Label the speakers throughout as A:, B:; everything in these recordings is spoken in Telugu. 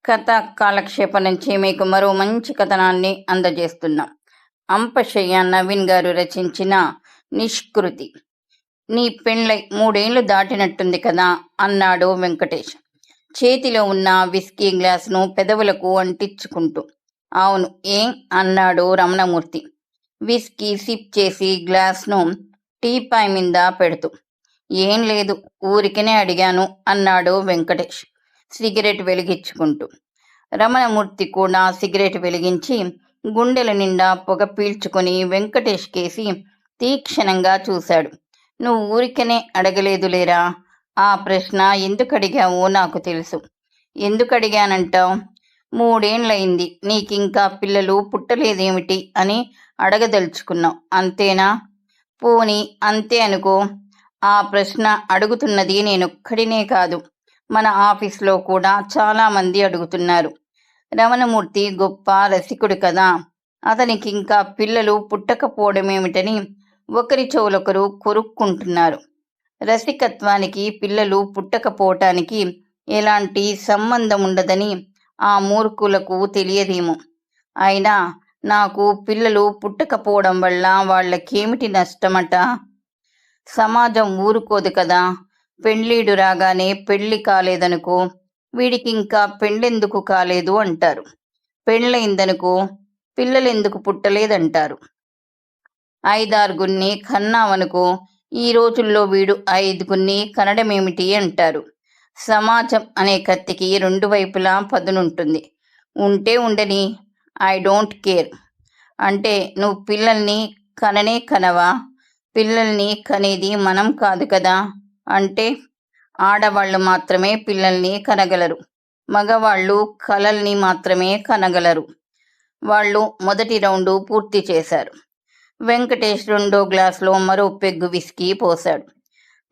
A: కథ కాలక్షేపం నుంచి మీకు మరో మంచి కథనాన్ని అందజేస్తున్నాం. అంపశయ్య నవీన్ గారు రచించిన నిష్కృతి. నీ పెండ్లై 3 ఏళ్లు దాటినట్టుంది కదా అన్నాడు వెంకటేష్ చేతిలో ఉన్న విస్కీ గ్లాసును పెదవులకు అంటించుకుంటూ. అవును, ఏం అన్నాడు రమణమూర్తి విస్కీ సిప్ చేసి గ్లాస్ను టీపాయ్ మీద పెడుతూ. ఏం లేదు, ఊరికనే అడిగాను అన్నాడు వెంకటేష్ సిగరెట్ వెలిగించుకుంటూ. రమణమూర్తి కూడా సిగరెట్ వెలిగించి గుండెల నిండా పొగ పీల్చుకొని వెంకటేష్ కేసి తీక్షణంగా చూశాడు. నువ్వు ఊరికనే అడగలేదులేరా, ఆ ప్రశ్న ఎందుకు అడిగావో నాకు తెలుసు. ఎందుకు అడిగానంటావు? 3 ఏళ్లయింది, నీకింకా పిల్లలు పుట్టలేదేమిటి అని అడగదలుచుకున్నావు, అంతేనా? పోనీ అంతే అనుకో. ఆ ప్రశ్న అడుగుతున్నది నేనొక్కడినే కాదు, మన ఆఫీస్లో కూడా చాలామంది అడుగుతున్నారు. రమణమూర్తి గొప్ప రసికుడు కదా, అతనికి ఇంకా పిల్లలు పుట్టకపోవడమేమిటని ఒకరి చెవులొకరు కొరుక్కుంటున్నారు. రసికత్వానికి పిల్లలు పుట్టకపోవటానికి ఎలాంటి సంబంధం ఉండదని ఆ మూర్ఖులకు తెలియదేమో. అయినా నాకు పిల్లలు పుట్టకపోవడం వల్ల వాళ్ళకేమిటి నష్టమట? సమాజం ఊరుకోదు కదా. పెండ్లీడు రాగానే పెళ్లి కాలేదనుకో, వీడికింకా పెళ్ళెందుకు కాలేదు అంటారు. పెళ్ళయిందనుకో, పిల్లలెందుకు పుట్టలేదంటారు. 5-6 కన్నావనుకో, ఈ రోజుల్లో వీడు 5 కనడమేమిటి అంటారు. సమాజం అనే కత్తికి 2 వైపులా పదునుంటుంది. ఉంటే ఉండని, ఐ డోంట్ కేర్. అంటే నువ్వు పిల్లల్ని కననే కనవా? పిల్లల్ని కనేది మనం కాదు కదా. అంటే ఆడవాళ్ళు మాత్రమే పిల్లల్ని కనగలరు, మగవాళ్ళు కలల్ని మాత్రమే కనగలరు. వాళ్ళు మొదటి రౌండు పూర్తి చేశారు. వెంకటేష్ 2వ గ్లాసులో మరో పెగ్గు విస్కీ పోశాడు.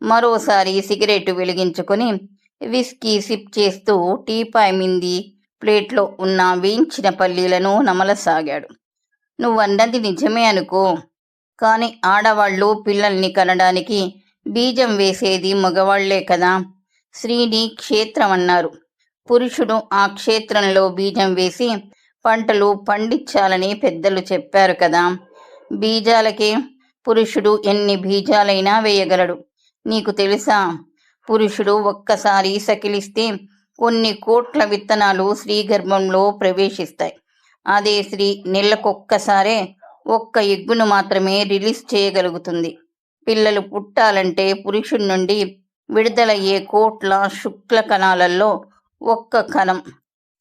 A: మరోసారి సిగరెట్ వెలిగించుకొని విస్కీ సిప్ చేస్తూ టీపాయ్ మింది ప్లేట్లో ఉన్న వేయించిన పల్లీలను నమలసాగాడు. నువ్వన్నది నిజమే అనుకో, కానీ ఆడవాళ్ళు పిల్లల్ని కనడానికి బీజం వేసేది మగవాళ్లే కదా. స్త్రీని క్షేత్రం అన్నారు. పురుషుడు ఆ క్షేత్రంలో బీజం వేసి పంటలు పండించాలని పెద్దలు చెప్పారు కదా. బీజాలకే పురుషుడు ఎన్ని బీజాలైనా వేయగలడు. నీకు తెలుసా, పురుషుడు ఒక్కసారి సకిలిస్తే కొన్ని కోట్ల విత్తనాలు స్త్రీ గర్భంలో ప్రవేశిస్తాయి. అదే స్త్రీ నెలకొక్కసారే 1 ఎగ్గును మాత్రమే రిలీజ్ చేయగలుగుతుంది. పిల్లలు పుట్టాలంటే పురుషుడి నుండి విడుదలయ్యే కోట్ల శుక్ల కణాలలో 1 కణం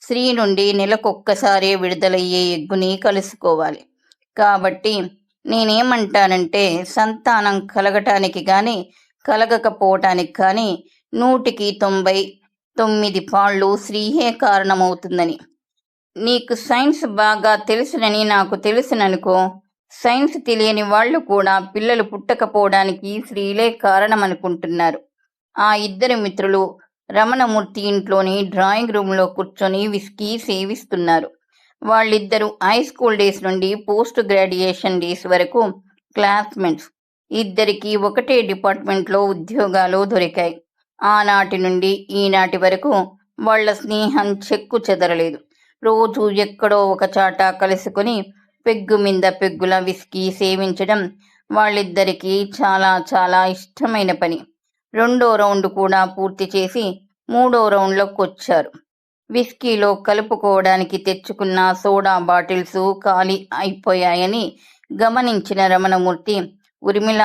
A: స్త్రీ నుండి నెలకొక్కసారే విడుదలయ్యే ఎగ్గుని కలుసుకోవాలి. కాబట్టి నేనేమంటానంటే, సంతానం కలగటానికి కానీ కలగకపోవటానికి కానీ 100కి 99 పాళ్ళు స్త్రీయే కారణమవుతుందని. నీకు సైన్స్ బాగా తెలుసునని నాకు తెలుసుననుకో. సైన్స్ తెలియని వాళ్ళు కూడా పిల్లలు పుట్టకపోవడానికి స్త్రీలే కారణమనుకుంటున్నారు. ఆ 2 మిత్రులు రమణమూర్తి ఇంట్లోని డ్రాయింగ్ రూమ్లో కూర్చొని విస్కీ సేవిస్తున్నారు. వాళ్ళిద్దరూ హై స్కూల్ డేస్ నుండి పోస్ట్ గ్రాడ్యుయేషన్ డేస్ వరకు క్లాస్మేట్స్. ఇద్దరికీ ఒకటే డిపార్ట్మెంట్లో ఉద్యోగాలు దొరికాయి. ఆనాటి నుండి ఈనాటి వరకు వాళ్ల స్నేహం చెక్కు చెదరలేదు. రోజు ఎక్కడో ఒక చాట కలుసుకొని పెగ్గు మీద పెగ్గుల విస్కీ సేవించడం వాళ్ళిద్దరికీ చాలా చాలా ఇష్టమైన పని. 2వ రౌండ్ కూడా పూర్తి చేసి 3వ రౌండ్లోకి వచ్చారు. విస్కీలో కలుపుకోవడానికి తెచ్చుకున్న సోడా బాటిల్స్ ఖాళీ అయిపోయాయని గమనించిన రమణమూర్తి, ఉర్మిళ,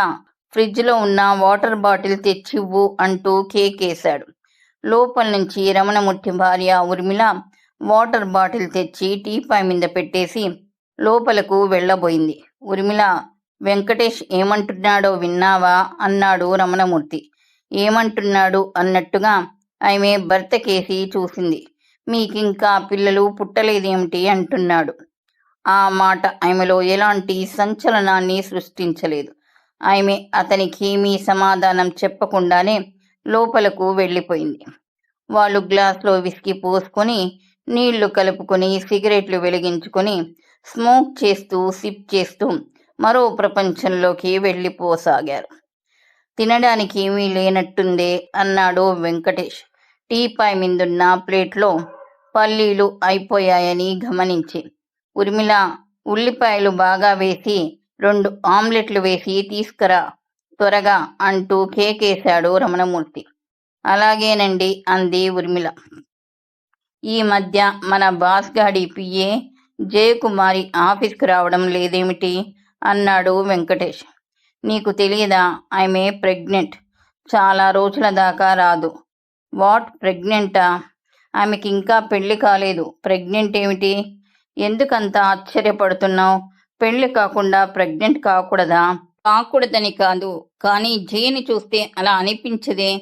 A: ఫ్రిడ్జ్లో ఉన్న వాటర్ బాటిల్ తెచ్చివ్వు అంటూ కేకేశాడు. లోపల నుంచి రమణమూర్తి భార్య ఉర్మిళ వాటర్ బాటిల్ తెచ్చి టీపాయ్ మీద పెట్టేసి లోపలకు వెళ్ళబోయింది. ఉర్మిళ, వెంకటేష్ ఏమంటున్నాడో విన్నావా అన్నాడు రమణమూర్తి. ఏమంటున్నాడు అన్నట్టుగా ఆమె భర్త కేసి చూసింది. మీకింకా పిల్లలు పుట్టలేదేమిటి అంటున్నాడు. ఆ మాట ఆమెలో ఎలాంటి సంచలనాన్ని సృష్టించలేదు. ఆమె అతనికేమీ సమాధానం చెప్పకుండానే లోపలకు వెళ్ళిపోయింది. వాళ్ళు గ్లాసులో విస్కీ పోసుకొని నీళ్లు కలుపుకొని సిగరెట్లు వెలిగించుకొని స్మోక్ చేస్తూ సిప్ చేస్తూ మరో ప్రపంచంలోకి వెళ్ళిపోసాగారు. తినడానికి ఏమీ లేనట్టుందే అన్నాడు వెంకటేష్ టీపాయ్ మీదున్న ప్లేట్లో పల్లీలు అయిపోయాయని గమనించి, ఉర్మిళ, ఉల్లిపాయలు బాగా వేసి 2 ఆమ్లెట్లు వేసి తీసుకురా త్వరగా అంటూ కేకేశాడు రమణమూర్తి. అలాగేనండి అంది ఉర్మిళ. ఈ మధ్య మన బాస్ గాడి పిఏ జయకుమారి ఆఫీస్కి రావడం లేదేమిటి అన్నాడు వెంకటేష్. నీకు తెలియదా, ఆమె ప్రెగ్నెంట్, చాలా రోజుల దాకా రాదు. వాట్, ప్రెగ్నెంటా? ఆమెకి ఇంకా పెళ్లి కాలేదు, ప్రెగ్నెంట్ ఏమిటి? ఎందుకంత ఆశ్చర్యపడుతున్నావు? పెళ్లి కాకుండా ప్రెగ్నెంట్ కాకూడదా? కాకూడదని కాదు, కానీ జయని చూస్తే అలా అనిపించదే.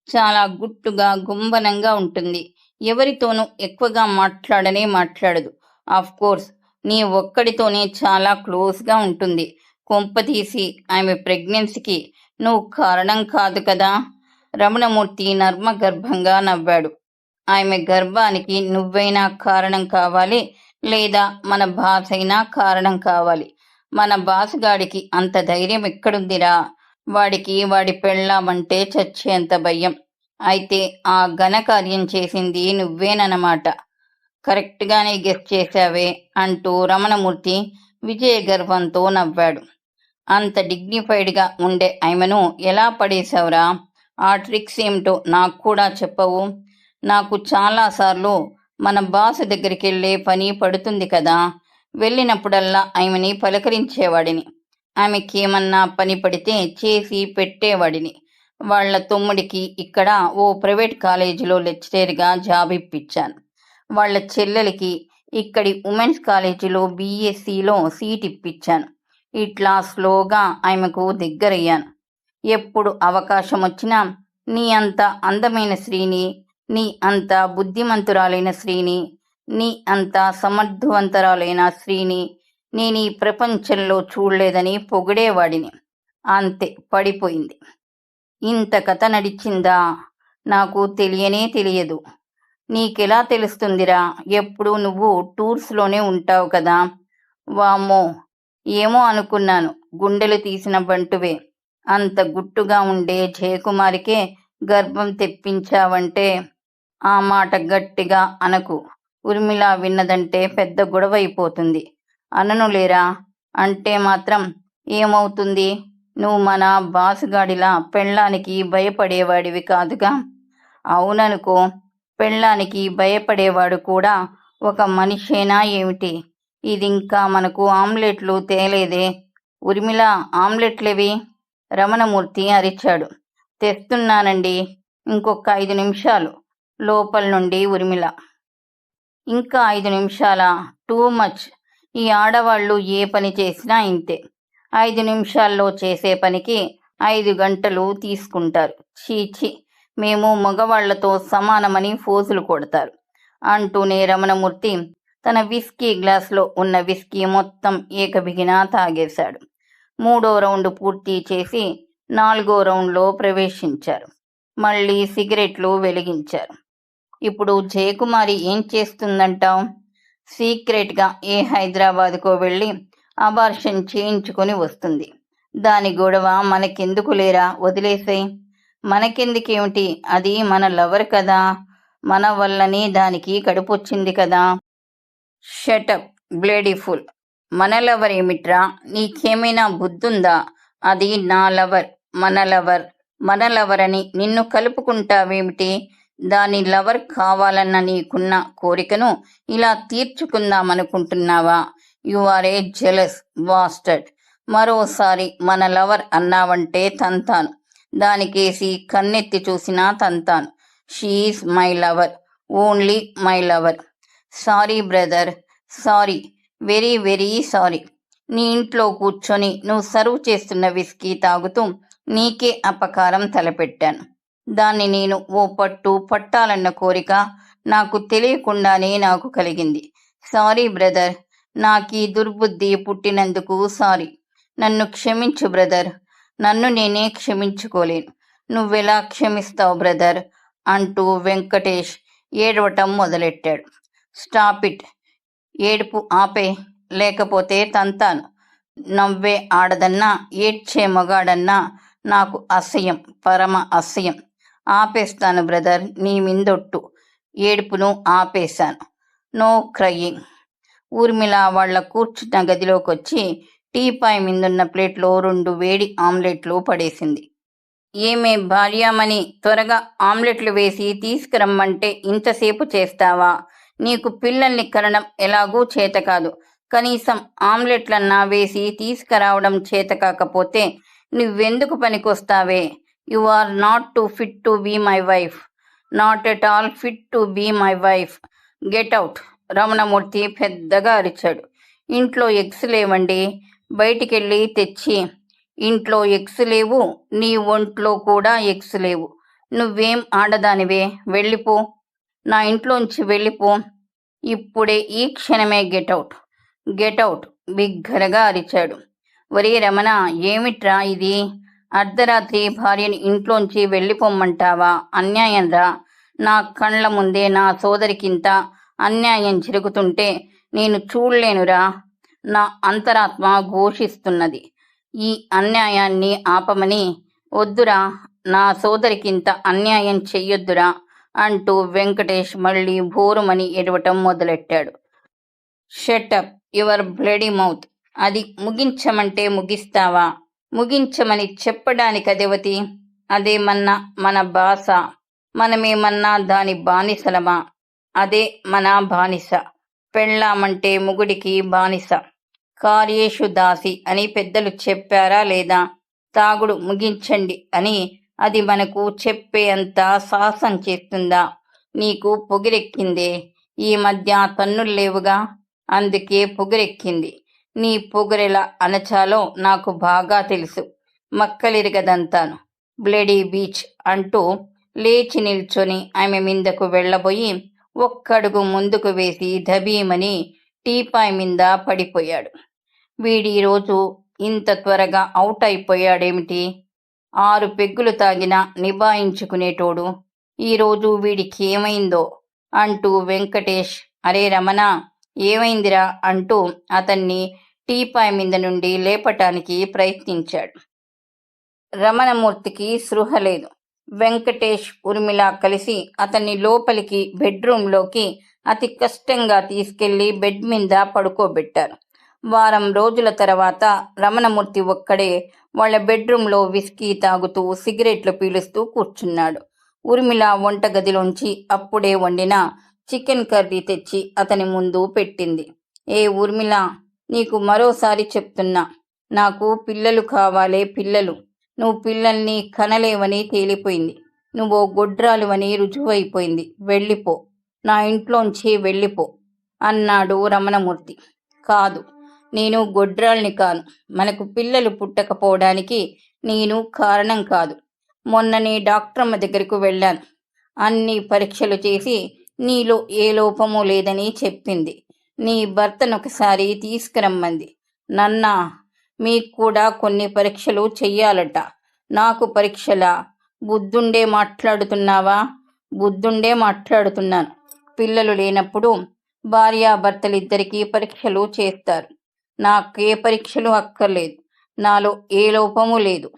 A: చాలా గుట్టుగా గుంభనంగా ఉంటుంది. ఎవరితోనూ ఎక్కువగా మాట్లాడనే మాట్లాడదు. కోర్స్ నీ ఒక్కడితోనే చాలా క్లోజ్గా ఉంటుంది. కొంపతీసి ఆమె ప్రెగ్నెన్సీకి నువ్వు కారణం కాదు కదా? రమణమూర్తి నర్మగర్భంగా నవ్వాడు. ఆమె గర్భానికి నువ్వైనా కారణం కావాలి, లేదా మన బాస్ అయినా కారణం కావాలి. మన బాసుగాడికి అంత ధైర్యం ఎక్కడుందిరా? వాడికి వాడి పెళ్ళామంటే చచ్చేంత భయం. అయితే ఆ ఘనకార్యం చేసింది నువ్వేనన్నమాట. కరెక్ట్గానే గెస్ చేశావే అంటూ రమణమూర్తి విజయ గర్వంతో నవ్వాడు. అంత డిగ్నిఫైడ్గా ఉండే ఆమెను ఎలా పడేశావురా? ఆ ట్రిక్స్ ఏమిటో నాకు కూడా చెప్పవు. నాకు చాలాసార్లు మన బాస్ దగ్గరికి వెళ్ళే పని పడుతుంది కదా. వెళ్ళినప్పుడల్లా ఆమెని పలకరించేవాడిని. ఆమెకేమన్నా పని పడితే చేసి పెట్టేవాడిని. వాళ్ళ తమ్ముడికి ఇక్కడ ఓ ప్రైవేట్ కాలేజీలో లెక్చరర్గా జాబ్ ఇప్పించాను. వాళ్ళ చెల్లెలకి ఇక్కడి ఉమెన్స్ కాలేజీలో బీఎస్సీలో సీట్ ఇప్పించాను. ఇట్లా స్లోగా ఆమెకు దగ్గరయ్యాను. ఎప్పుడు అవకాశం వచ్చినా నీ అంత అందమైన స్త్రీని, నీ అంత బుద్ధిమంతురాలైన స్త్రీని, నీ అంత సమర్థవంతరాలైన స్త్రీని నేను ఈ ప్రపంచంలో చూడలేదని పొగిడేవాడిని. అంతే, పడిపోయింది. ఇంత కథ నడిచిందా? నాకు తెలియనే తెలియదు. నీకెలా తెలుస్తుందిరా? ఎప్పుడు నువ్వు టూర్స్లోనే ఉంటావు కదా. వామ్మో, ఏమో అనుకున్నాను. గుండెలు తీసిన బంటువే. అంత గుట్టుగా ఉండే జయకుమారికే గర్భం తెప్పించావంటే. ఆ మాట గట్టిగా అనకు. ఉర్మిళ విన్నదంటే పెద్ద గొడవ అయిపోతుంది. అననులేరా? అంటే మాత్రం ఏమవుతుంది? నువ్వు మన బాసుగాడిలా పెళ్ళానికి భయపడేవాడివి కాదుగా. అవుననుకో, పెళ్ళానికి భయపడేవాడు కూడా ఒక మనిషేనా ఏమిటి? ఇదింకా మనకు ఆమ్లెట్లు తేలేదే. ఉర్మిళ, ఆమ్లెట్లేవి? రమణమూర్తి అరిచాడు. తెస్తున్నానండి, ఇంకొక 5 నిమిషాలు. లోపల నుండి ఉర్మిళ. ఇంకా 5 నిమిషాలా? Too much. ఈ ఆడవాళ్ళు ఏ పని చేసినా ఇంతే. 5 నిమిషాల్లో చేసే పనికి 5 గంటలు తీసుకుంటారు. చీచి, మేము మగవాళ్లతో సమానమని ఫోజులు కొడతారు అంటూనే రమణమూర్తి తన విస్కీ గ్లాస్లో ఉన్న విస్కీ మొత్తం ఏకబిగినా తాగేశాడు. 3వ రౌండ్ పూర్తి చేసి 4వ రౌండ్లో ప్రవేశించారు. మళ్ళీ సిగరెట్లు వెలిగించారు. ఇప్పుడు జయకుమారి ఏం చేస్తుందంటావు? సీక్రెట్గా ఏ హైదరాబాద్కో వెళ్ళి అబార్షన్ చేయించుకొని వస్తుంది. దాని గొడవ మనకెందుకు లేరా? వదిలేసే. మనకెందుకేమిటి? అది మన లవర్ కదా. మన వల్లనే దానికి కడుపొచ్చింది కదా. Shut up బ్లేడీ full. మన లవర్ ఏమిట్రా? నీకేమైనా బుద్ధుందా? అది నా లవర్, మన లవర్. మన లవర్ అని నిన్ను కలుపుకుంటావేమిటి? దాని లవర్ కావాలన్న నీకున్న కోరికను ఇలా తీర్చుకుందామనుకుంటున్నావా? You are a jealous bastard. మరోసారి మన లవర్ అన్నావంటే తంతాను. దానికేసి కన్నెత్తి చూసినా తంతాను. She is my lover, only my lover. Sorry brother, sorry, very very sorry. నీ ఇంట్లో కూర్చొని నువ్వు సర్వ్ చేస్తున్న విస్కీ తాగుతూ నీకే అపకారం తలపెట్టాను. దాన్ని నేను ఓ పట్టు పట్టాలన్న కోరిక నాకు తెలియకుండానే నాకు కలిగింది. సారీ బ్రదర్, నాకీ దుర్బుద్ధి పుట్టినందుకు సారీ. నన్ను క్షమించు బ్రదర్. నన్ను నేనే క్షమించుకోలేను. నువ్వెలా క్షమిస్తావు బ్రదర్ అంటూ వెంకటేష్ ఏడవటం మొదలెట్టాడు. Stop it. ఏడుపు ఆపే, లేకపోతే తంతాను. నవ్వే ఆడదన్నా ఏడ్చే మగాడన్నా నాకు అసహ్యం, పరమ అసహ్యం. ఆపేస్తాను బ్రదర్, నీ మిందొట్టు. ఏడుపును ఆపేశాను. No crying. ఊర్మిళ వాళ్ళ కూర్చున్న గదిలోకొచ్చి టీపాయ్ మీదున్న ప్లేట్లో 2 వేడి ఆమ్లెట్లు పడేసింది. ఏమే భార్యామణి, త్వరగా ఆమ్లెట్లు వేసి తీసుకురమ్మంటే ఇంతసేపు చేస్తావా? నీకు పిల్లల్ని కనడం ఎలాగూ చేతకాదు. కనీసం ఆమ్లెట్లన్నా వేసి తీసుకురావడం చేతకాకపోతే నువ్వెందుకు పనికొస్తావే? You are not to fit to be my wife. Not at all fit to be my wife. Get out. Ramanamurthy పెద్దగా అరిచాడు. ఇంట్లో ఎగ్స్ లేవండి, బయటికెళ్ళి తెచ్చి. ఇంట్లో ఎగ్స్ లేవు, నీ ఒంట్లో కూడా ఎగ్స్ లేవు. నువ్వేం ఆడదానివే? వెళ్ళిపో, నా ఇంట్లోంచి వెళ్ళిపో. ఇప్పుడే, ఈ క్షణమే గెటౌట్. గెటౌట్ బిగ్గరగా అరిచాడు. ఒరే రమణ, ఏమిట్రా ఇది? అర్ధరాత్రి భార్యని ఇంట్లోంచి వెళ్ళిపోమ్మంటావా? అన్యాయంరా. నా కళ్ళ ముందే నా సోదరికింత అన్యాయం జరుగుతుంటే నేను చూడలేనురా. నా అంతరాత్మ ఘోషిస్తున్నది, ఈ అన్యాయాన్ని ఆపమని. వద్దురా, నా సోదరికింత అన్యాయం చెయ్యొద్దురా అంటూ వెంకటేష్ మళ్ళీ భోరుమని ఏడవటం మొదలెట్టాడు. Shut up your bloody mouth. అది ముగించమంటే ముగిస్తావా? ముగించమని చెప్పడానికదేవతి. అదేమన్నా మన భాష? మనమేమన్నా దాని బానిసలమా? అదే మన బానిస. పెళ్ళామంటే మొగుడికి బానిస. కార్యేషు దాసి అని పెద్దలు చెప్పారా లేదా? తాగుడు ముగించండి అని అది మనకు చెప్పే అంత సాహసం చేస్తుందా? నీకు పొగిరెక్కిందే. ఈ మధ్య తన్నుల్లేవుగా, అందుకే పొగిరెక్కింది. నీ పొగరెలా అణచాలో నాకు బాగా తెలుసు. మక్కలిరగదంతాను. బ్లడీ బీచ్ అంటూ లేచి నిల్చొని ఆమె మీదకు వెళ్ళబోయి ఒక్కడుగు ముందుకు వేసి ధబీమని టీపాయ్ మీద పడిపోయాడు. వీడి రోజు ఇంత త్వరగా అవుట్ అయిపోయాడేమిటి? 6 పెగ్గులు తాగినా నిభాయించుకునేటోడు ఈరోజు వీడికి ఏమైందో అంటూ వెంకటేష్, అరే రమణ, ఏమైందిరా అంటూ అతన్ని టీపాయ్ మీద నుండి లేపటానికి ప్రయత్నించాడు. రమణమూర్తికి స్పృహ లేదు. వెంకటేష్, ఊర్మిళ కలిసి అతన్ని లోపలికి బెడ్రూంలోకి అతి కష్టంగా తీసుకెళ్లి బెడ్ మీద పడుకోబెట్టారు. వారం రోజుల తర్వాత రమణమూర్తి ఒక్కడే వాళ్ళ బెడ్రూంలో విస్కీ తాగుతూ సిగరెట్లు పీలుస్తూ కూర్చున్నాడు. ఊర్మిళ వంటగదిలోంచి అప్పుడే వండిన చికెన్ కర్రీ తెచ్చి అతని ముందు పెట్టింది. ఏ ఊర్మిళ, నీకు మరోసారి చెప్తున్నా, నాకు పిల్లలు కావాలే, పిల్లలు. నువ్వు పిల్లల్ని కనలేవని తేలిపోయింది. నువ్వో గొడ్రాలువని రుజువైపోయింది. వెళ్ళిపో, నా ఇంట్లోంచి వెళ్ళిపో అన్నాడు రమణమూర్తి. కాదు, నేను గొడ్రాల్ని కాను. మనకు పిల్లలు పుట్టకపోవడానికి నేను కారణం కాదు. మొన్ననే డాక్టరమ్మ దగ్గరకు వెళ్ళాను. అన్ని పరీక్షలు చేసి నీలో ఏ లోపమూ లేదని చెప్పింది. నీ భర్తనొకసారి తీసుకురమ్మంది. నన్నా? మీకు కూడా కొన్ని పరీక్షలు చెయ్యాలట. నాకు పరీక్షలా? బుద్ధుండే మాట్లాడుతున్నావా? బుద్ధుండే మాట్లాడుతున్నాను. పిల్లలు లేనప్పుడు భార్యాభర్తలిద్దరికీ పరీక్షలు చేస్తారు. నాకే పరీక్షలు అక్కర్లేదు. నాలో ఏ లోపమూ లేదు.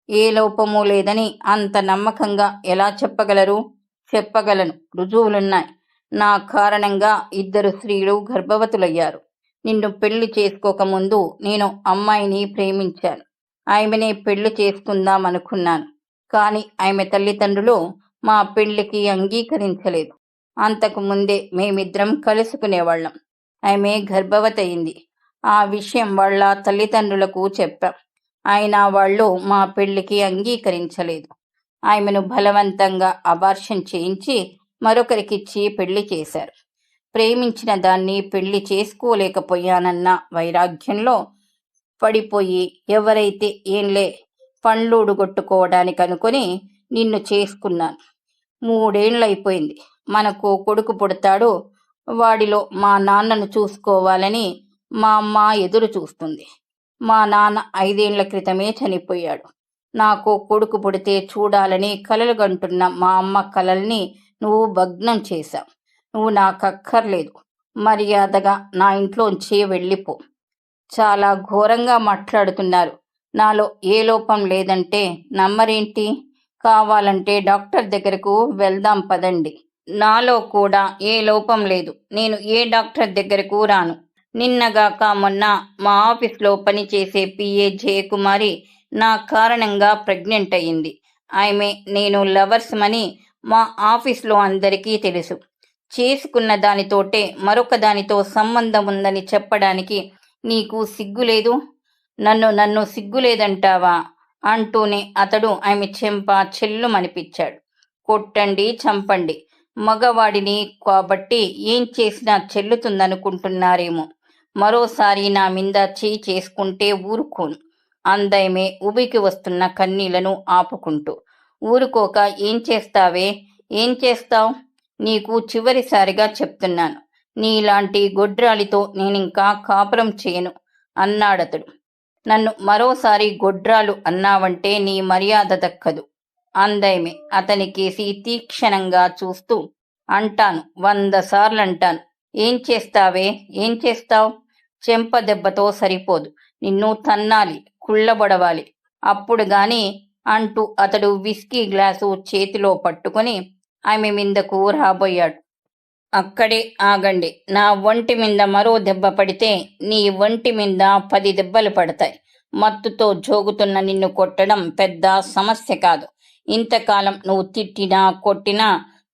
A: ఏ లోపమూ లేదని అంత నమ్మకంగా ఎలా చెప్పగలరు? చెప్పగలను, రుజువులున్నాయి. నా కారణంగా 2 స్త్రీలు గర్భవతులయ్యారు. నిన్ను పెళ్లి చేసుకోకముందు నేను అమ్మాయిని ప్రేమించాను. ఆమెనే పెళ్లి చేసుకుందామనుకున్నాను. కానీ ఆమె తల్లిదండ్రులు మా పెళ్లికి అంగీకరించలేదు. అంతకు ముందే మేమిద్దరం కలుసుకునేవాళ్ళం. ఆమె గర్భవతి అయింది. ఆ విషయం వాళ్ళ తల్లిదండ్రులకు చెప్పాం. అయినా వాళ్ళు మా పెళ్లికి అంగీకరించలేదు. ఆమెను బలవంతంగా అబార్షన్ చేయించి మరొకరికిచ్చి పెళ్లి చేశారు. ప్రేమించిన దాన్ని పెళ్లి చేసుకోలేకపోయానన్న వైరాగ్యంలో పడిపోయి, ఎవరైతే ఏంలే పండ్లూడుగొట్టుకోవడానికి అనుకుని నిన్ను చేసుకున్నాను. 3 ఏళ్ళైపోయింది. మనకు కొడుకు పుడతాడు. వాడిలో మా నాన్నను చూసుకోవాలని మా అమ్మ ఎదురు చూస్తుంది. మా నాన్న 5 ఏళ్ల క్రితమే చనిపోయాడు. నాకు కొడుకు పుడితే చూడాలని కలలుగంటున్న మా అమ్మ కలల్ని నువ్వు భగ్నం చేశావు. నువ్వు నాకక్కర్లేదు. మర్యాదగా నా ఇంట్లోంచి వెళ్ళిపో. చాలా ఘోరంగా మాట్లాడుతున్నారు. నాలో ఏ లోపం లేదంటే నమ్మరేంటి? కావాలంటే డాక్టర్ దగ్గరకు వెళ్దాం పదండి. నాలో కూడా ఏ లోపం లేదు. నేను ఏ డాక్టర్ దగ్గరకు రాను. నిన్నగాక మొన్న మా ఆఫీస్లో పనిచేసే పిఏ జయకుమారి నా కారణంగా ప్రెగ్నెంట్ అయ్యింది. ఆమె నేను లవర్స్మని మా ఆఫీస్లో అందరికీ తెలుసు. చేసుకున్న దానితోటే మరొక దానితో సంబంధం ఉందని చెప్పడానికి నీకు సిగ్గులేదు? నన్ను సిగ్గులేదంటావా అంటూనే అతడు ఆమె చెంప చెల్లుమనిపించాడు. కొట్టండి, చంపండి, మగవాడిని కాబట్టి ఏం చేసినా చెల్లుతుందనుకుంటున్నారేమో. మరోసారి నా మీద చేయి చేసుకుంటే ఊరుకోను అందామె ఉబికి వస్తున్న కన్నీళ్లను ఆపుకుంటూ. ఊరుకోక ఏం చేస్తావే? ఏం చేస్తావ్? నీకు చివరిసారిగా చెప్తున్నాను, నీలాంటి గొడ్రాలితో నేనింకా కాపురం చేయను అన్నాడతడు. నన్ను మరోసారి గొడ్రాలు అన్నావంటే నీ మర్యాద దక్కదు అందామె అతనికేసి తీక్షణంగా చూస్తూ. అంటాను, 100 సార్లంటాను. ఏం చేస్తావే? ఏం చేస్తావ్? చెంప దెబ్బతో సరిపోదు, నిన్ను తన్నాలి, కుళ్ళబొడవాలి, అప్పుడు గాని అంటూ అతడు విస్కీ గ్లాసు చేతిలో పట్టుకొని ఆమె మీదకు రాబోయాడు. అక్కడే ఆగండి. నా ఒంటి మీద మరో దెబ్బ పడితే నీ ఒంటి మీద 10 దెబ్బలు పడతాయి. మత్తుతో జోగుతున్న నిన్ను కొట్టడం పెద్ద సమస్య కాదు. ఇంతకాలం నువ్వు తిట్టినా కొట్టినా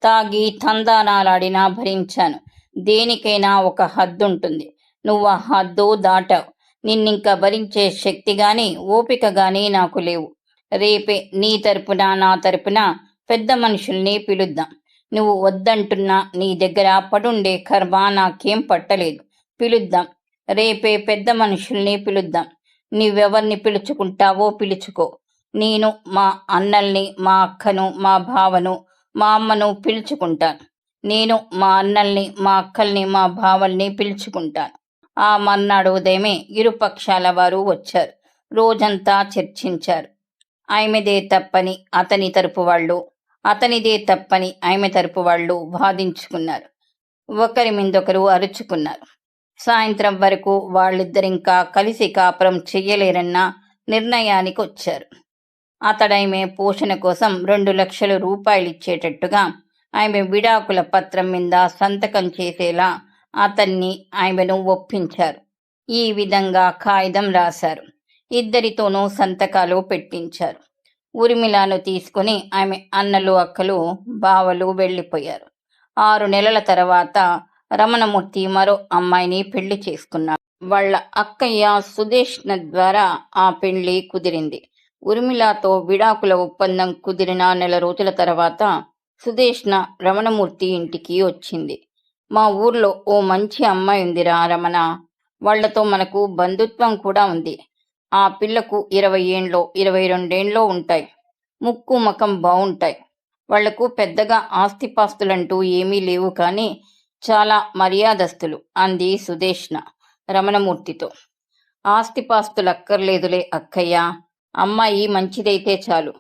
A: తాగి తందానాలాడినా భరించాను. దేనికైనా ఒక హద్దుంటుంది. నువ్వు ఆ హద్దు దాటావు. నిన్నింక భరించే శక్తి గాని ఓపిక గాని నాకు లేవు. రేపే నీ తరపున నా తరపున పెద్ద మనుషుల్ని పిలుద్దాం. నువ్వు వద్దంటున్నా నీ దగ్గర పడుండే కర్మ నాకేం పట్టలేదు. పిలుద్దాం. రేపే పెద్ద మనుషుల్ని పిలుద్దాం. నువ్వెవర్ని పిలుచుకుంటావో పిలుచుకో. నేను మా అన్నల్ని, మా అక్కను, మా బావను, మా అమ్మను పిలుచుకుంటాను. నేను మా అన్నల్ని, మా అక్కల్ని, మా బావల్ని పిలుచుకుంటాను. ఆ మర్నాడు ఉదయమే ఇరుపక్షాల వారు వచ్చారు. రోజంతా చర్చించారు. ఆమెదే తప్పని అతని తరపు వాళ్ళు, అతనిదే తప్పని ఆమె తరపు వాళ్ళు వాదించుకున్నారు. ఒకరి మీదొకరు అరుచుకున్నారు. సాయంత్రం వరకు వాళ్ళిద్దరింకా కలిసి కాపురం చెయ్యలేరన్న నిర్ణయానికి వచ్చారు. అతడామె పోషణ కోసం 2 లక్షల రూపాయలిచ్చేటట్టుగా ఆమె విడాకుల పత్రం మీద సంతకం చేసేలా అతన్ని ఆమెను ఒప్పించారు. ఈ విధంగా కాగితం రాశారు. ఇద్దరితోనూ సంతకాలు పెట్టించారు. ఊర్మిళను తీసుకుని ఆమె అన్నలు, అక్కలు, బావలు వెళ్ళిపోయారు. 6 నెలల తర్వాత రమణమూర్తి మరో అమ్మాయిని పెళ్లి చేసుకున్నాడు. వాళ్ళ అక్కయ్య సుదేష్ణ ద్వారా ఆ పెళ్లి కుదిరింది. ఊర్మిళతో విడాకుల ఒప్పందం కుదిరిన 1 నెల రోజుల తర్వాత సుదేష్ణ రమణమూర్తి ఇంటికి వచ్చింది. మా ఊర్లో ఓ మంచి అమ్మాయి ఉందిరా రమణ. వాళ్లతో మనకు బంధుత్వం కూడా ఉంది. ఆ పిల్లకు 20 ఏండ్లో 22 ఏండ్లో ఉంటాయి. ముక్కు ముఖం బావుంటాయి. వాళ్లకు పెద్దగా ఆస్తిపాస్తులంటూ ఏమీ లేవు కానీ చాలా మర్యాదస్తులు అంది సుదేష్ణ రమణమూర్తితో. ఆస్తిపాస్తులక్కర్లేదులే అక్కయ్య, అమ్మాయి మంచిదైతే చాలు.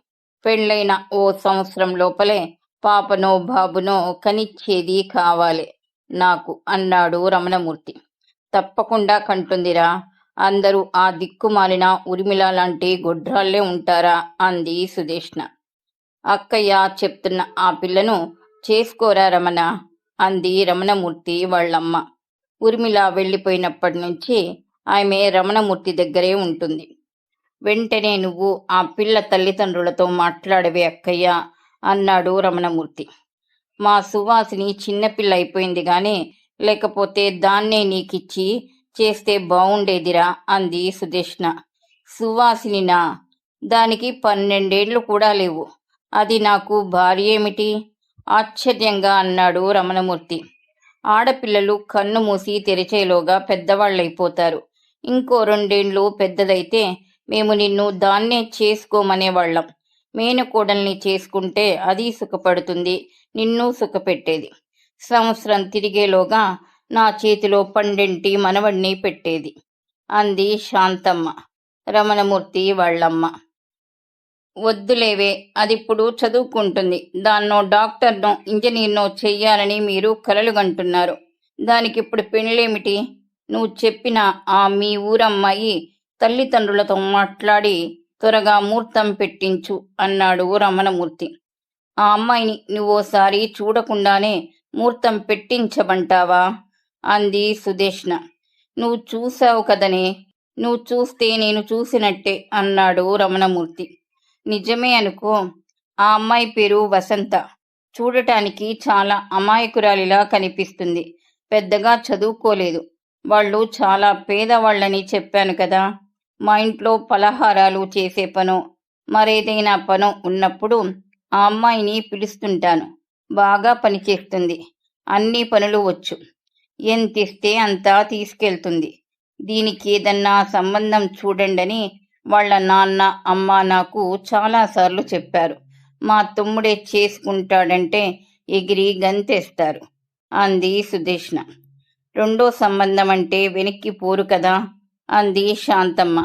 A: పెళ్ళైన ఓ సంవత్సరం లోపలే పాపనో బాబునో కనిచ్చేది కావాలి నాకు అన్నాడు రమణమూర్తి. తప్పకుండా కంటుందిరా. అందరూ ఆ దిక్కుమాలిన ఊర్మిళ లాంటి గొడ్రాళ్లే ఉంటారా అంది సుదేష్ణ. అక్కయ్య చెప్తున్న ఆ పిల్లను చేసుకోరా రమణ అంది రమణమూర్తి వాళ్ళమ్మ. ఊర్మిళ వెళ్ళిపోయినప్పటి నుంచి ఆమె రమణమూర్తి దగ్గరే ఉంటుంది. వెంటనే నువ్వు ఆ పిల్ల తల్లిదండ్రులతో మాట్లాడవే అక్కయ్య అన్నాడు రమణమూర్తి. మా సువాసిని చిన్నపిల్ల అయిపోయింది గాని లేకపోతే దాన్నే నీకిచ్చి చేస్తే బావుండేదిరా అంది సుదేష్ణ. సువాసినినా? దానికి 12 ఏండ్లు కూడా లేవు. అది నాకు భార్య ఏమిటి? ఆశ్చర్యంగా అన్నాడు రమణమూర్తి. ఆడపిల్లలు కన్ను మూసి తెరిచేలోగా పెద్దవాళ్ళైపోతారు. ఇంకో 2 ఏండ్లు పెద్దదైతే మేము నిన్ను దాన్నే చేసుకోమనేవాళ్ళం. మేనకోడల్ని చేసుకుంటే అది సుఖపడుతుంది, నిన్ను సుఖపెట్టేది. సంవత్సరం తిరిగేలోగా నా చేతిలో 12 మనవణ్ణి పెట్టేది అంది శాంతమ్మ రమణమూర్తి వాళ్ళమ్మ. వద్దులేవే, అదిప్పుడు చదువుకుంటుంది. దాన్నో డాక్టర్నో ఇంజనీర్నో చెయ్యాలని మీరు కలలుగంటున్నారు. దానికిప్పుడు పెళ్ళేమిటి? నువ్వు చెప్పిన ఆ మీ ఊరమ్మాయి తల్లిదండ్రులతో మాట్లాడి త్వరగా ముహూర్తం పెట్టించు అన్నాడు రమణమూర్తి. ఆ అమ్మాయిని నువ్వోసారి చూడకుండానే ముహూర్తం పెట్టించమంటావా అంది సుదేష్ణ. నువ్వు చూసావు కదనే, నువ్వు చూస్తే నేను చూసినట్టే అన్నాడు రమణమూర్తి. నిజమే అనుకో. ఆ అమ్మాయి పేరు వసంత. చూడటానికి చాలా అమాయకురాలిలా కనిపిస్తుంది. పెద్దగా చదువుకోలేదు. వాళ్ళు చాలా పేదవాళ్ళని చెప్పాను కదా. మా ఇంట్లో పలహారాలు చేసే పనో మరేదైనా పనో ఉన్నప్పుడు ఆ అమ్మాయిని పిలుస్తుంటాను. బాగా పనిచేస్తుంది. అన్ని పనులు వచ్చు. ఎంతిస్తే అంతా తీసుకెళ్తుంది. దీనికి ఏదన్నా సంబంధం చూడండని వాళ్ళ నాన్న అమ్మ నాకు చాలాసార్లు చెప్పారు. మా తమ్ముడే చేసుకుంటాడంటే ఎగిరి గంతేస్తారు అంది సుదేష్ణ. రెండో సంబంధం అంటే వెనక్కి పోరు కదా అంది శాంతమ్మ.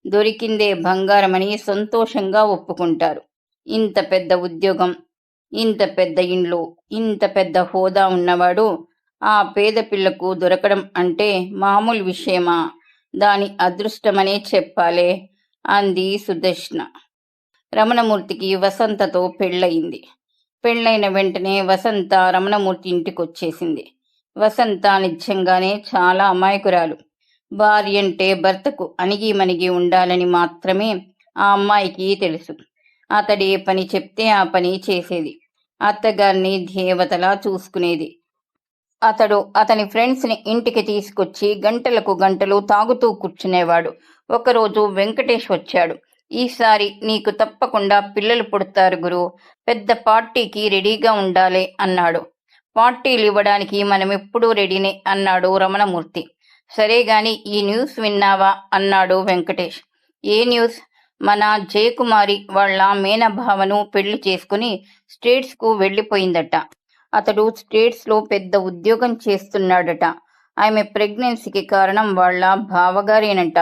A: దొరికిందే బంగారమని సంతోషంగా ఒప్పుకుంటారు. ఇంత పెద్ద ఉద్యోగం, ఇంత పెద్ద ఇండ్లు, ఇంత పెద్ద హోదా ఉన్నవాడు ఆ పేద పిల్లకు దొరకడం అంటే మామూలు విషయమా? దాని అదృష్టమనే చెప్పాలే అంది సుదర్శన. రమణమూర్తికి వసంతతో పెళ్ళయింది. పెళ్ళైన వెంటనే వసంత రమణమూర్తి ఇంటికొచ్చేసింది. వసంత నిజంగానే చాలా అమాయకురాలు. భార్య అంటే భర్తకు అణిగి మణిగి ఉండాలని మాత్రమే ఆ అమ్మాయికి తెలుసు. అతడే పని చెప్తే ఆ పని చేసేది. అత్తగారిని దేవతలా చూసుకునేది. అతడు అతని ఫ్రెండ్స్ని ఇంటికి తీసుకొచ్చి గంటలకు గంటలు తాగుతూ కూర్చునేవాడు. ఒకరోజు వెంకటేష్ వచ్చాడు. ఈసారి నీకు తప్పకుండా పిల్లలు పుడతారు గురు, పెద్ద పార్టీకి రెడీగా ఉండాలి అన్నాడు. పార్టీలు ఇవ్వడానికి మనమెప్పుడూ రెడీనే అన్నాడు రమణమూర్తి. సరే గాని ఈ న్యూస్ విన్నావా అన్నాడు వెంకటేష్. ఏ న్యూస్? మన జయకుమారి వాళ్ళ మేనభావను పెళ్లి చేసుకుని స్టేట్స్కు వెళ్ళిపోయిందట. అతడు స్టేట్స్లో పెద్ద ఉద్యోగం చేస్తున్నాడట. ఆమె ప్రెగ్నెన్సీకి కారణం వాళ్ళ బావగారేనంట.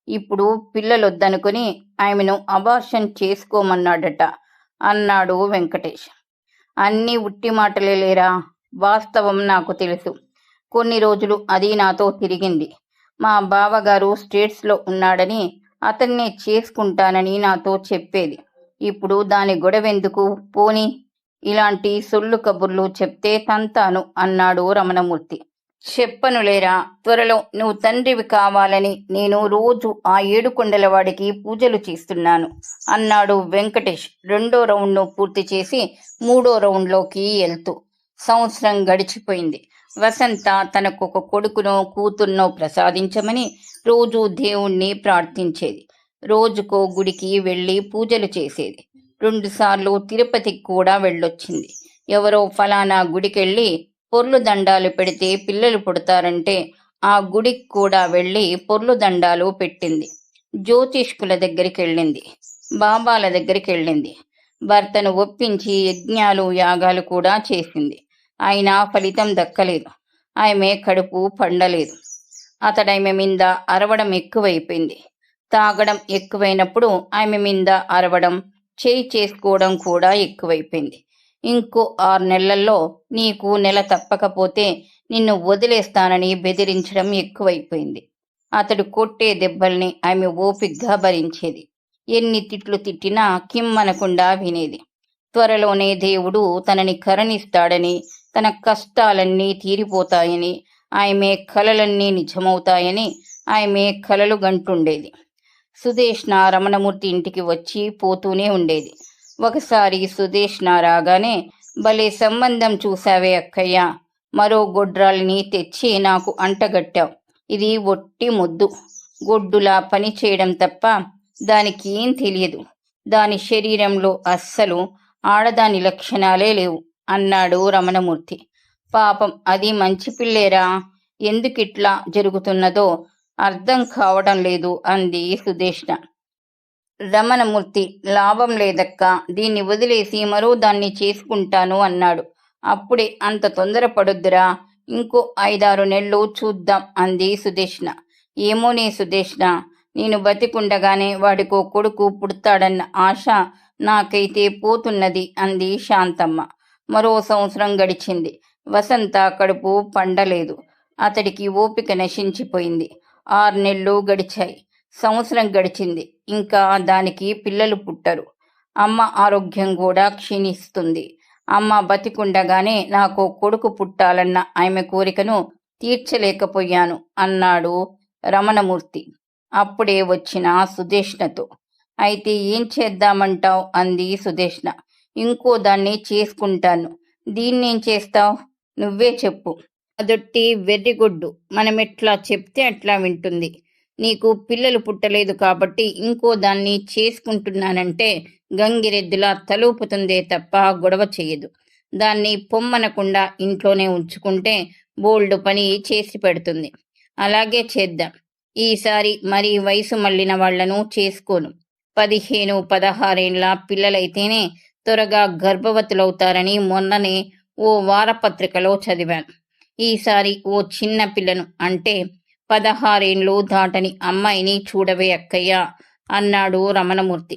A: ఇప్పుడు పిల్లలొద్దనుకుని ఆమెను అబార్షన్ చేసుకోమన్నాడట అన్నాడు వెంకటేష్. అన్నీ ఉట్టి మాటలే లేరా, వాస్తవం నాకు తెలుసు. కొన్ని రోజులు అది నాతో తిరిగింది. మా బావగారు స్టేట్స్లో ఉన్నాడని అతన్నే చేసుకుంటానని నాతో చెప్పేది. ఇప్పుడు దాని గొడవెందుకు? పోని ఇలాంటి సొల్లు కబుర్లు చెప్తే తంతాను అన్నాడు రమణమూర్తి. చెప్పనులేరా, త్వరలో నువ్వు తండ్రివి కావాలని నేను రోజు ఆ ఏడుకొండలవాడికి పూజలు చేస్తున్నాను అన్నాడు వెంకటేష్ రెండో రౌండ్ను పూర్తి చేసి మూడో రౌండ్లోకి వెళ్తూ. సంవత్సరం గడిచిపోయింది. వసంత తనకొక కొడుకునో కూతుర్నో ప్రసాదించమని రోజు దేవుణ్ణి ప్రార్థించేది. రోజుకో గుడికి వెళ్ళి పూజలు చేసేది. 2 సార్లు తిరుపతికి కూడా వెళ్ళొచ్చింది. ఎవరో ఫలానా గుడికెళ్ళి పొర్లు దండాలు పెడితే పిల్లలు పుడతారంటే ఆ గుడికి కూడా వెళ్ళి పొర్లు దండాలు పెట్టింది. జ్యోతిష్కుల దగ్గరికి వెళ్ళింది. బాబాల దగ్గరికి వెళ్ళింది. భర్తను ఒప్పించి యజ్ఞాలు యాగాలు కూడా చేసింది. అయినా ఫలితం దక్కలేదు. ఆమె కడుపు పండలేదు. అతడామె మీద అరవడం ఎక్కువైపోయింది. తాగడం ఎక్కువైనప్పుడు ఆమె మీద అరవడం, చేయి చేసుకోవడం కూడా ఎక్కువైపోయింది. ఇంకో 6 నెలల్లో నీకు నెల తప్పకపోతే నిన్ను వదిలేస్తానని బెదిరించడం ఎక్కువైపోయింది. అతడు కొట్టే దెబ్బల్ని ఆమె ఓపిగ్గా భరించేది. ఎన్ని తిట్లు తిట్టినా కిమ్మనకుండా వినేది. త్వరలోనే దేవుడు తనని కరుణిస్తాడని, తన కష్టాలన్నీ తీరిపోతాయని, ఆమె కలలన్నీ నిజమవుతాయని ఆమె కలలు గంటుండేది. సుదేష్ణ రమణమూర్తి ఇంటికి వచ్చి పోతూనే ఉండేది. ఒకసారి సుదేష్ణ రాగానే, భలే సంబంధం చూశావే అక్కయ్య, మరో గొడ్రాలిని తెచ్చి నాకు అంటగట్టావు. ఇది ఒట్టి మొద్దు, గొడ్డులా పని చేయడం తప్ప దానికి ఏం తెలియదు. దాని శరీరంలో అస్సలు ఆడదాని లక్షణాలే లేవు అన్నాడు రమణమూర్తి. పాపం అది మంచి పిల్లేరా, ఎందుకిట్లా జరుగుతున్నదో అర్థం కావడం లేదు అంది సుదేష్ణ. రమణమూర్తి లాభం లేదక్క, దీన్ని వదిలేసి మరో దాన్ని చేసుకుంటాను అన్నాడు. అప్పుడే అంత తొందరపడొద్దురా, ఇంకో 5-6 నెలలు చూద్దాం అంది సుదేష్ణ. ఏమోనే సుదేష్ణ, నేను బతికుండగానే వాడికో కొడుకు పుడతాడన్న ఆశ నాకైతే పోతున్నది అంది శాంతమ్మ. మరో సంవత్సరం గడిచింది. వసంత కడుపు పండలేదు. అతడికి ఓపిక నశించిపోయింది. 6 నెలలు గడిచాయి. సంవత్సరం గడిచింది. ఇంకా దానికి పిల్లలు పుట్టరు. అమ్మ ఆరోగ్యం కూడా క్షీణిస్తుంది. అమ్మ బతికుండగానే నాకు కొడుకు పుట్టాలన్న ఆమె కోరికను తీర్చలేకపోయాను అన్నాడు రమణమూర్తి అప్పుడే వచ్చిన సుదేష్ణతో. అయితే ఏం చేద్దామంటావ్ అంది సుదేష్ణ. ఇంకో దాన్ని చేసుకుంటాను. దీన్నేం చేస్తావ్? నువ్వే చెప్పు. అదొట్టి వెర్రిగొడ్డు. మనమెట్లా చెప్తే అట్లా వింటుంది. నీకు పిల్లలు పుట్టలేదు కాబట్టి ఇంకో దాన్ని చేసుకుంటున్నానంటే గంగిరెద్దులా తలూపుతుందే తప్ప గొడవ చెయ్యదు. దాన్ని పొమ్మనకుండా ఇంట్లోనే ఉంచుకుంటే బోల్డు పని చేసి పెడుతుంది. అలాగే చేద్దాం. ఈసారి మరీ వయసు మళ్ళిన వాళ్లను చేసుకోను. 15, 16 పిల్లలైతేనే త్వరగా గర్భవతులవుతారని మొన్ననే ఓ వారపత్రికలో చదివాను. ఈసారి ఓ చిన్న పిల్లను అంటే 16 దాటని అమ్మాయిని చూడవే అక్కయ్య అన్నాడు రమణమూర్తి.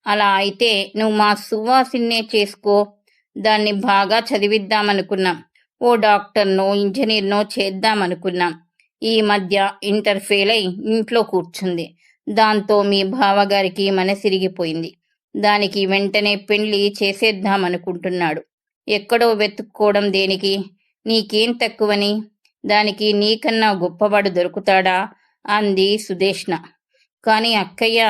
A: అలా అయితే నువ్వు మా సువాసిన్నే చేసుకో. దాన్ని బాగా చదివిద్దామనుకున్నాం. ఓ డాక్టర్నో ఇంజనీర్నో చేద్దామనుకున్నాం. ఈ మధ్య ఇంటర్ ఫెయిల్ అయి ఇంట్లో కూర్చుంది. దాంతో మీ బావగారికి మనసిరిగిపోయింది. దానికి వెంటనే పెళ్లి చేసేద్దామనుకుంటున్నాడు. ఎక్కడో వెతుక్కోవడం దేనికి? నీకేం తక్కువని? దానికి నీకన్నా గొప్పవాడు దొరుకుతాడా అంది సుదేష్ణ. కాని అక్కయ్య,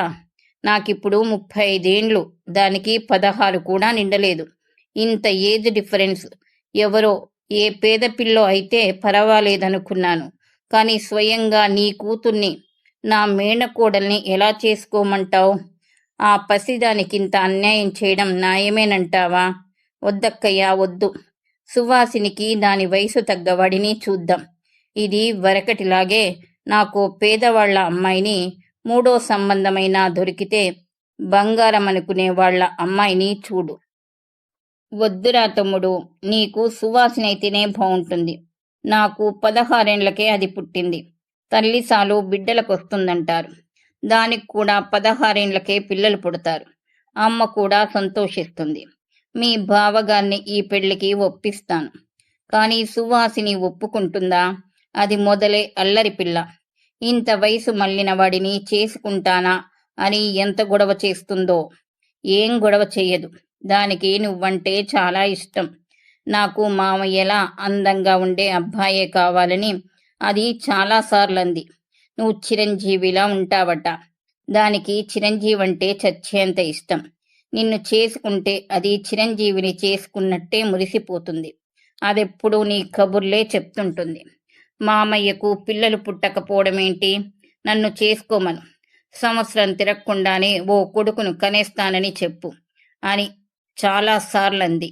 A: నాకిప్పుడు 35 దానికి 16 కూడా నిండలేదు. ఇంత ఏజ్ డిఫరెన్స్. ఎవరో ఏ పేద పిల్లో అయితే పర్వాలేదనుకున్నాను. కాని స్వయంగా నీ కూతుర్ని, నా మేనకోడల్ని ఎలా చేసుకోమంటావు? ఆ పసిదానికింత అన్యాయం చేయడం న్యాయమేనంటావా? వద్దక్కయ్యా, వద్దు. సువాసినికి దాని వయసు తగ్గవాడిని చూద్దాం. ఇది వరకటిలాగే నాకు పేదవాళ్ల అమ్మాయిని, మూడో సంబంధమైనా దొరికితే బంగారం అనుకునే వాళ్ల అమ్మాయిని చూడు. వద్దురా తమ్ముడు, నీకు సువాసినైతేనే బావుంటుంది. నాకు 16 అది పుట్టింది. తల్లి సాలు బిడ్డలకొస్తుందంటారు. దానికి కూడా 16 పిల్లలు పుడతారు. అమ్మ కూడా సంతోషిస్తుంది. మీ బావగారిని ఈ పెళ్లికి ఒప్పిస్తాను. కానీ సువాసిని ఒప్పుకుంటుందా? అది మొదలే అల్లరి పిల్ల. ఇంత వయసు మళ్ళిన వాడిని చేసుకుంటానా అని ఎంత గొడవ చేస్తుందో. ఏం గొడవ చెయ్యదు. దానికి నువ్వంటే చాలా ఇష్టం. నాకు మామయ్యలా అందంగా ఉండే అబ్బాయే కావాలని అది చాలాసార్లు అంది. నువ్వు చిరంజీవిలా ఉంటావట. దానికి చిరంజీవి అంటే చచ్చేంత ఇష్టం. నిన్ను చేసుకుంటే అది చిరంజీవిని చేసుకున్నట్టే మురిసిపోతుంది. అదెప్పుడూ నీ కబుర్లే చెప్తుంటుంది. మామయ్యకు పిల్లలు పుట్టకపోవడమేంటి? నన్ను చేసుకోమను. సంవత్సరం తిరగకుండానే ఓ కొడుకును కనేస్తానని చెప్పు అని చాలాసార్లంది.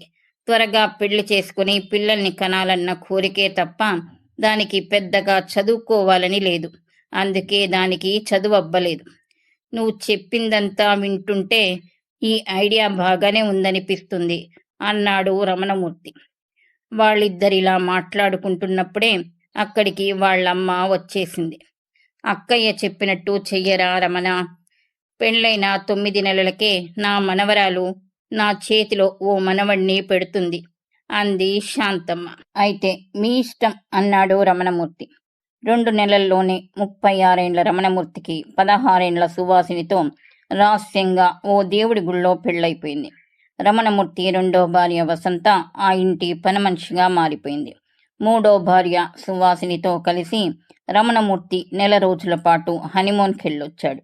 A: త్వరగా పెళ్లి చేసుకుని పిల్లల్ని కనాలన్న కోరికే తప్ప దానికి పెద్దగా చదువుకోవాలని లేదు. అందుకే దానికి చదువు అబ్బలేదు. నువ్వు చెప్పిందంతా వింటుంటే ఈ ఐడియా బాగానే ఉందనిపిస్తుంది అన్నాడు రమణమూర్తి. వాళ్ళిద్దరిలా మాట్లాడుకుంటున్నప్పుడే అక్కడికి వాళ్ళమ్మ వచ్చేసింది. అక్కయ్య చెప్పినట్టు చెయ్యరా రమణ? పెళ్ళైన 9 నెలలకే నా మనవరాలు నా చేతిలో ఓ మనవణ్ణి పెడుతుంది అంది శాంతమ్మ. అయితే మీ ఇష్టం అన్నాడు రమణమూర్తి. 2 నెలల్లోనే 36 రమణమూర్తికి 16 సువాసినితో రహస్యంగా ఓ దేవుడి గుళ్ళో పెళ్ళైపోయింది. రమణమూర్తి రెండో భార్య వసంత ఆ ఇంటి పనిమనిషిగా మారిపోయింది. మూడో భార్య సువాసినితో కలిసి రమణమూర్తి నెల రోజుల పాటు హనీమూన్కెళ్ళొచ్చాడు.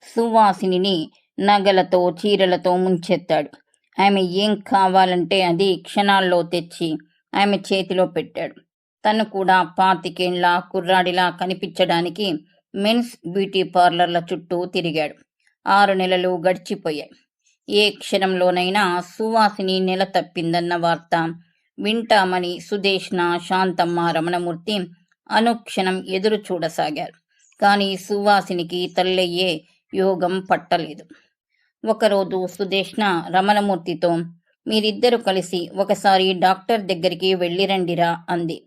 A: సువాసినిని నగలతో చీరలతో ముంచెత్తాడు. ఆమె ఏం కావాలంటే అది క్షణాల్లో తెచ్చి ఆమె చేతిలో పెట్టాడు. తను కూడా 25 కుర్రాడిలా కనిపించడానికి మెన్స్ బ్యూటీ పార్లర్ల చుట్టూ తిరిగాడు. 6 నెలలు గడిచిపోయాయి. ఏ క్షణంలోనైనా సువాసిని నెల తప్పిందన్న వార్త వింటామని సుదేష్ణ, శాంతమ్మ, రమణమూర్తి అనుక్షణం ఎదురు చూడసాగారు. కానీ సువాసినికి తల్లయ్యే యోగం పట్టలేదు. ఒకరోజు సుదేష్ణ రమణమూర్తితో, మీరిద్దరూ కలిసి ఒకసారి డాక్టర్ దగ్గరికి వెళ్ళిరండిరా అంది.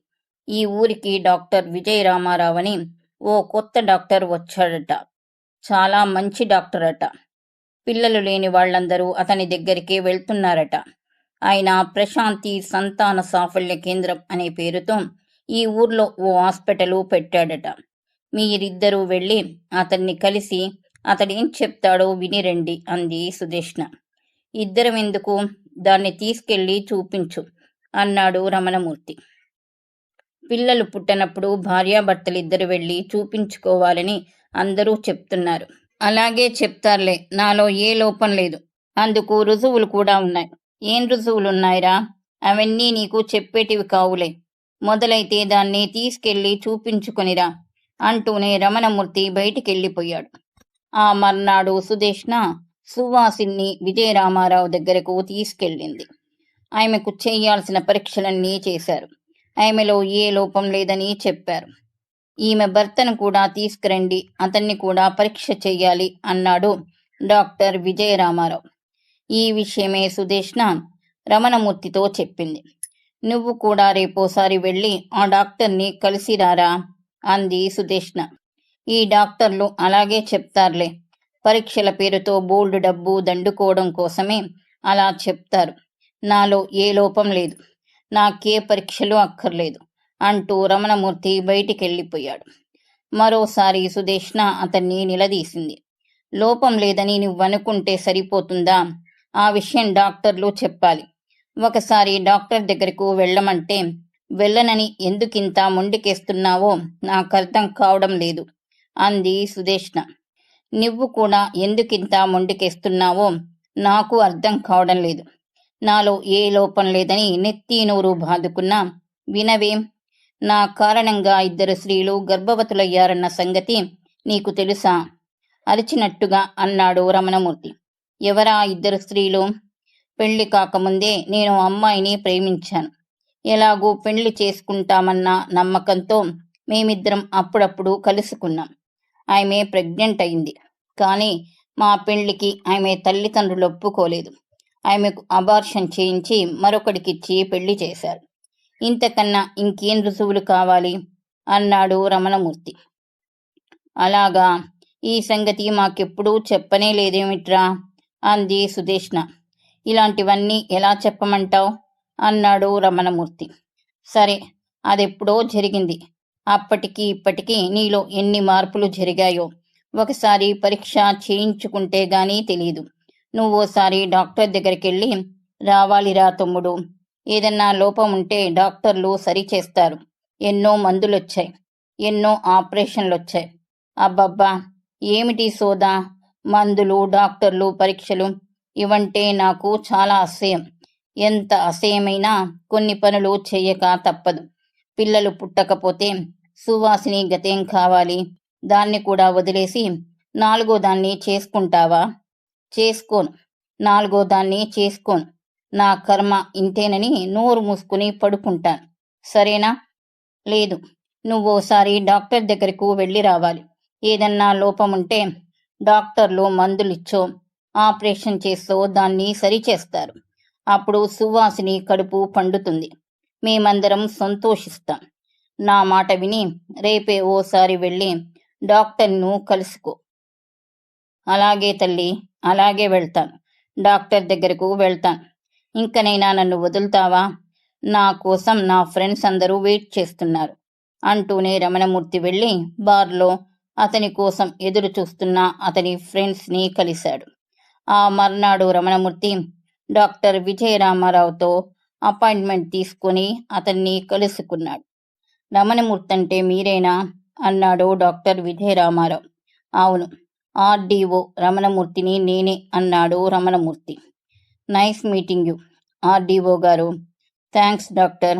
A: ఈ ఊరికి డాక్టర్ విజయరామారావు అని ఓ కొత్త డాక్టర్ వచ్చాడట. చాలా మంచి డాక్టర్ అట. పిల్లలు లేని వాళ్ళందరూ అతని దగ్గరికే వెళ్తున్నారట. ఆయన ప్రశాంతి సంతాన సాఫల్య కేంద్రం అనే పేరుతో ఈ ఊర్లో ఓ హాస్పిటల్ పెట్టాడట. మీరిద్దరూ వెళ్ళి అతన్ని కలిసి అతడేం చెప్తాడో వినిరండి అంది సుదేష్ణ. ఇద్దరం ఎందుకు, దాన్ని తీసుకెళ్ళి చూపించు అన్నాడు రమణమూర్తి. పిల్లలు పుట్టనప్పుడు భార్యాభర్తలిద్దరు వెళ్ళి చూపించుకోవాలని అందరూ చెప్తున్నారు. అలాగే చెప్తారులే, నాలో ఏ లోపం లేదు. అందుకు రుజువులు కూడా ఉన్నాయి. ఏం రుజువులున్నాయిరా? అవన్నీ నీకు చెప్పేటివి కావులే. మొదలైతే దాన్ని తీసుకెళ్ళి చూపించుకొనిరా అంటూనే రమణమూర్తి బయటికెళ్ళిపోయాడు. ఆ మర్నాడు సుదేష్ణ సువాసిని విజయరామారావు దగ్గరకు తీసుకెళ్ళింది. ఆమెకు చేయాల్సిన పరీక్షలన్నీ చేశారు. ఆమెలో ఏ లోపం లేదని చెప్పారు. ఈమె భర్తను కూడా తీసుకురండి, అతన్ని కూడా పరీక్ష చెయ్యాలి అన్నాడు డాక్టర్ విజయరామారావు. ఈ విషయమే సుదేష్ణ రమణమూర్తితో చెప్పింది. నువ్వు కూడా రేపోసారి వెళ్ళి ఆ డాక్టర్ని కలిసిరారా అంది సుదేష్ణ. ఈ డాక్టర్లు అలాగే చెప్తారులే, పరీక్షల పేరుతో బోల్డ్ డబ్బు దండుకోవడం కోసమే అలా చెప్తారు. నాలో ఏ లోపం లేదు, నాకే పరీక్షలు అక్కర్లేదు అంటూ రమణమూర్తి బయటికెళ్ళిపోయాడు. మరోసారి సుదేష్ణ అతన్ని నిలదీసింది. లోపం లేదని నువ్వనుకుంటే సరిపోతుందా? ఆ విషయం డాక్టర్లు చెప్పాలి. ఒకసారి డాక్టర్ దగ్గరకు వెళ్ళమంటే వెళ్ళనని ఎందుకింత మొండికేస్తున్నావో నాకర్థం కావడం లేదు అంది సుదేష్ణ. నువ్వు కూడా ఎందుకింత మొండికేస్తున్నావో నాకు అర్థం కావడం లేదు. నాలో ఏ లోపం లేదని నెత్తి నోరు బాదుకున్నా వినవేం? నా కారణంగా 2 స్త్రీలు గర్భవతులయ్యారన్న సంగతి నీకు తెలుసా? అరిచినట్టుగా అన్నాడు రమణమూర్తి. ఎవరా 2 స్త్రీలు? పెళ్లి కాకముందే నేను అమ్మాయిని ప్రేమించాను. ఎలాగూ పెళ్లి చేసుకుంటామన్న నమ్మకంతో మేమిద్దరం అప్పుడప్పుడు కలుసుకున్నాం. ఆమె ప్రెగ్నెంట్ అయింది. కానీ మా పెళ్లికి ఆమె తల్లిదండ్రులు ఒప్పుకోలేదు. ఆమెకు అబార్షన్ చేయించి మరొకడికిచ్చి పెళ్లి చేశారు. ఇంతకన్నా ఇంకేం రుజువులు కావాలి అన్నాడు రమణమూర్తి. అలాగా, ఈ సంగతి మాకెప్పుడూ చెప్పనే లేదేమిట్రా అంది సుదేష్ణ. ఇలాంటివన్నీ ఎలా చెప్పమంటావు అన్నాడు రమణమూర్తి. సరే, అదెప్పుడో జరిగింది. అప్పటికి ఇప్పటికీ నీలో ఎన్ని మార్పులు జరిగాయో ఒకసారి పరీక్ష చేయించుకుంటే గానీ తెలీదు. నువ్వోసారి డాక్టర్ దగ్గరికెళ్ళి రావాలిరా తమ్ముడు. ఏదన్నా లోపం ఉంటే డాక్టర్లు సరిచేస్తారు. ఎన్నో మందులొచ్చాయి, ఎన్నో ఆపరేషన్లొచ్చాయి. అబ్బబ్బా, ఏమిటి సోదా? మందులు, డాక్టర్లు, పరీక్షలు ఇవంటే నాకు చాలా అసహ్యం. ఎంత అసహ్యమైనా కొన్ని పనులు చెయ్యక తప్పదు. పిల్లలు పుట్టకపోతే సువాసిని గతేం కావాలి? దాన్ని కూడా వదిలేసి 4వ దాన్ని చేసుకుంటావా? చేసుకోను. 4వ దాన్ని చేసుకోను. నా కర్మ ఇంతేనని నోరు మూసుకుని పడుకుంటాను. సరేనా? లేదు, నువ్వోసారి డాక్టర్ దగ్గరకు వెళ్ళి రావాలి. ఏదన్నా లోపముంటే డాక్టర్లు మందులిచ్చో ఆపరేషన్ చేసో దాన్ని సరిచేస్తారు. అప్పుడు సువాసిని కడుపు పండుతుంది. మేమందరం సంతోషిస్తాం. నా మాట విని రేపే ఓసారి వెళ్ళి డాక్టర్ను కలుసుకో. అలాగే తల్లి, అలాగే వెళ్తాను. డాక్టర్ దగ్గరకు వెళ్తాను. ఇంకనైనా నన్ను వదులుతావా? నా కోసం నా ఫ్రెండ్స్ అందరూ వెయిట్ చేస్తున్నారు అంటూనే రమణమూర్తి వెళ్ళి బార్లో అతని కోసం ఎదురు చూస్తున్న అతని ఫ్రెండ్స్ని కలిశాడు. ఆ మర్నాడు రమణమూర్తి డాక్టర్ విజయరామారావుతో అపాయింట్మెంట్ తీసుకుని అతన్ని కలుసుకున్నాడు. రమణమూర్తి అంటే మీరేనా అన్నాడు డాక్టర్ విజయరామారావు. అవును, ఆర్డీఓ రమణమూర్తిని నేనే అన్నాడు Ramanamurthy. Nice meeting you RDO గారు. Thanks doctor.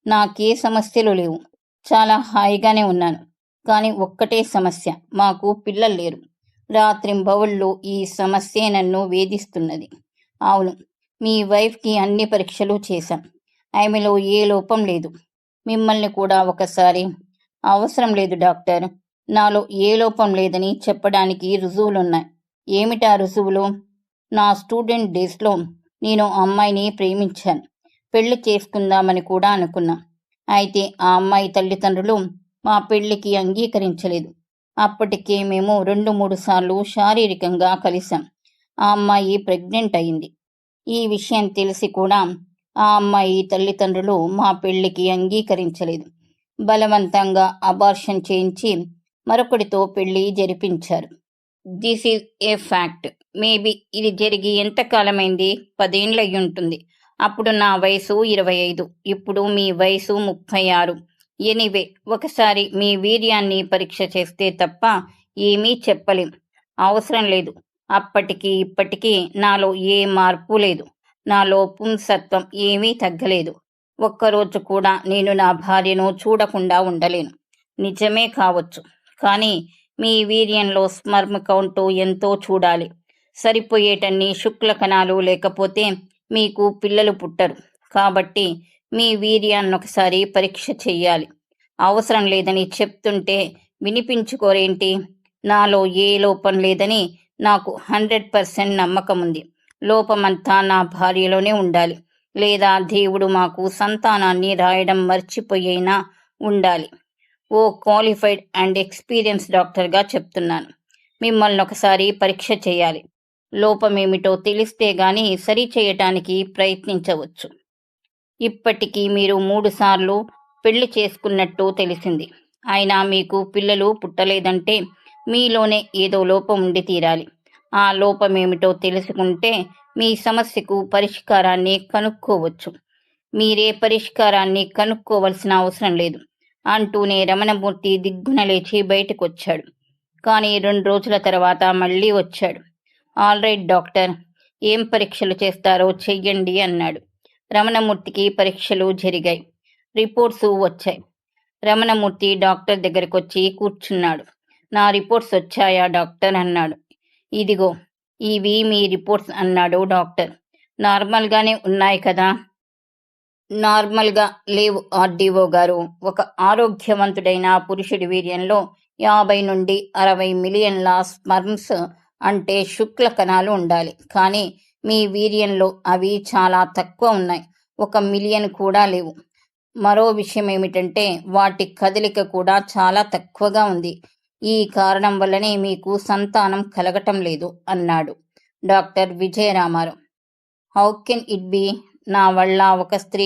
A: నాకే సమస్యలు లేవు, చాలా హాయిగానే ఉన్నాను. కానీ ఒక్కటే సమస్య, మాకు పిల్లలు లేరు. రాత్రింబవళ్ళు ఈ సమస్యే నన్ను వేధిస్తున్నది. అవును, మీ వైఫ్కి అన్ని పరీక్షలు చేశాం. ఆమెలో ఏ లోపం లేదు. మిమ్మల్ని కూడా ఒకసారి. అవసరం లేదు డాక్టర్. నాలో ఏ లోపం లేదని చెప్పడానికి రుజువులున్నాయి. ఏమిటా రుజువులు? నా స్టూడెంట్ డేస్లో నేను అమ్మాయిని ప్రేమించాను. పెళ్లి చేసుకుందామని కూడా అనుకున్నా. అయితే ఆ అమ్మాయి తల్లిదండ్రులు మా పెళ్లికి అంగీకరించలేదు. అప్పటికే మేము 2-3 సార్లు శారీరకంగా కలిశాం. ఆ అమ్మాయి ప్రెగ్నెంట్ అయింది. ఈ విషయం తెలిసి కూడా ఆ అమ్మాయి తల్లిదండ్రులు మా పెళ్లికి అంగీకరించలేదు. బలవంతంగా అబార్షన్ చేయించి మరొకడితో పెళ్లి జరిపించారు. This is a fact. Maybe ఇది జరిగి ఎంతకాలమైంది? 10 ఏండ్లయ్యుంటుంది. అప్పుడు నా వయసు 25. ఇప్పుడు మీ వయసు 36. ఎనీవే, ఒకసారి మీ వీర్యాన్ని పరీక్ష చేస్తే తప్ప ఏమీ చెప్పలేం. అవసరం లేదు. అప్పటికి ఇప్పటికీ నాలో ఏ మార్పు లేదు. నాలో పుంసత్వం ఏమీ తగ్గలేదు. ఒక్కరోజు కూడా నేను నా భార్యను చూడకుండా ఉండలేను. నిజమే కావచ్చు. కానీ మీ వీర్యంలో స్పర్మ్ కౌంటు ఎంతో చూడాలి. సరిపోయేటన్ని శుక్ల కణాలు లేకపోతే మీకు పిల్లలు పుట్టరు. కాబట్టి మీ వీర్యాన్నొకసారి పరీక్ష చెయ్యాలి. అవసరం లేదని చెప్తుంటే వినిపించుకోరేంటి? నాలో ఏ లోపం లేదని నాకు 100% నమ్మకముంది. లోపమంతా నా భార్యలోనే ఉండాలి. లేదా దేవుడు మాకు సంతానాన్ని రాయడం మర్చిపోయినా ఉండాలి. ఓ క్వాలిఫైడ్ అండ్ ఎక్స్పీరియన్స్ డాక్టర్గా చెప్తున్నాను. మిమ్మల్ని ఒకసారి పరీక్ష చేయాలి. లోపమేమిటో తెలిస్తే గాని సరి చేయటానికి ప్రయత్నించవచ్చు. ఇప్పటికీ మీరు 3 సార్లు పెళ్లి చేసుకున్నట్టు తెలిసింది. అయినా మీకు పిల్లలు పుట్టలేదంటే మీలోనే ఏదో లోపం ఉండి తీరాలి. ఆ లోపమేమిటో తెలుసుకుంటే మీ సమస్యకు పరిష్కారాన్ని కనుక్కోవచ్చు. మీరే పరిష్కారాన్ని కనుక్కోవలసిన అవసరం లేదు అంటూనే రమణమూర్తి దిగ్గున లేచి బయటకొచ్చాడు. కానీ 2 రోజుల తర్వాత మళ్ళీ వచ్చాడు. ఆల్రైట్ డాక్టర్, ఏం పరీక్షలు చేస్తారో చెయ్యండి అన్నాడు. రమణమూర్తికి పరీక్షలు జరిగాయి. రిపోర్ట్సు వచ్చాయి. రమణమూర్తి డాక్టర్ దగ్గరకొచ్చి కూర్చున్నాడు. నా రిపోర్ట్స్ వచ్చాయా డాక్టర్ అన్నాడు. ఇదిగో ఇవి మీ రిపోర్ట్స్ అన్నాడు డాక్టర్. నార్మల్గానే ఉన్నాయి కదా? నార్మల్గా లేవు ఆర్డీఓ గారు. ఒక ఆరోగ్యవంతుడైన పురుషుడి వీర్యంలో 50 నుండి 60 మిలియన్ల స్పర్మ్స్ అంటే శుక్ల కణాలు ఉండాలి. కానీ మీ వీర్యంలో అవి చాలా తక్కువ ఉన్నాయి. 1 మిలియన్ కూడా లేవు. మరో విషయం ఏమిటంటే వాటి కదలిక కూడా చాలా తక్కువగా ఉంది. ఈ కారణం వల్లనే మీకు సంతానం కలగటం లేదు అన్నాడు doctor Vijaya Rama Rao. How can it be? నా వల్ల ఒక స్త్రీ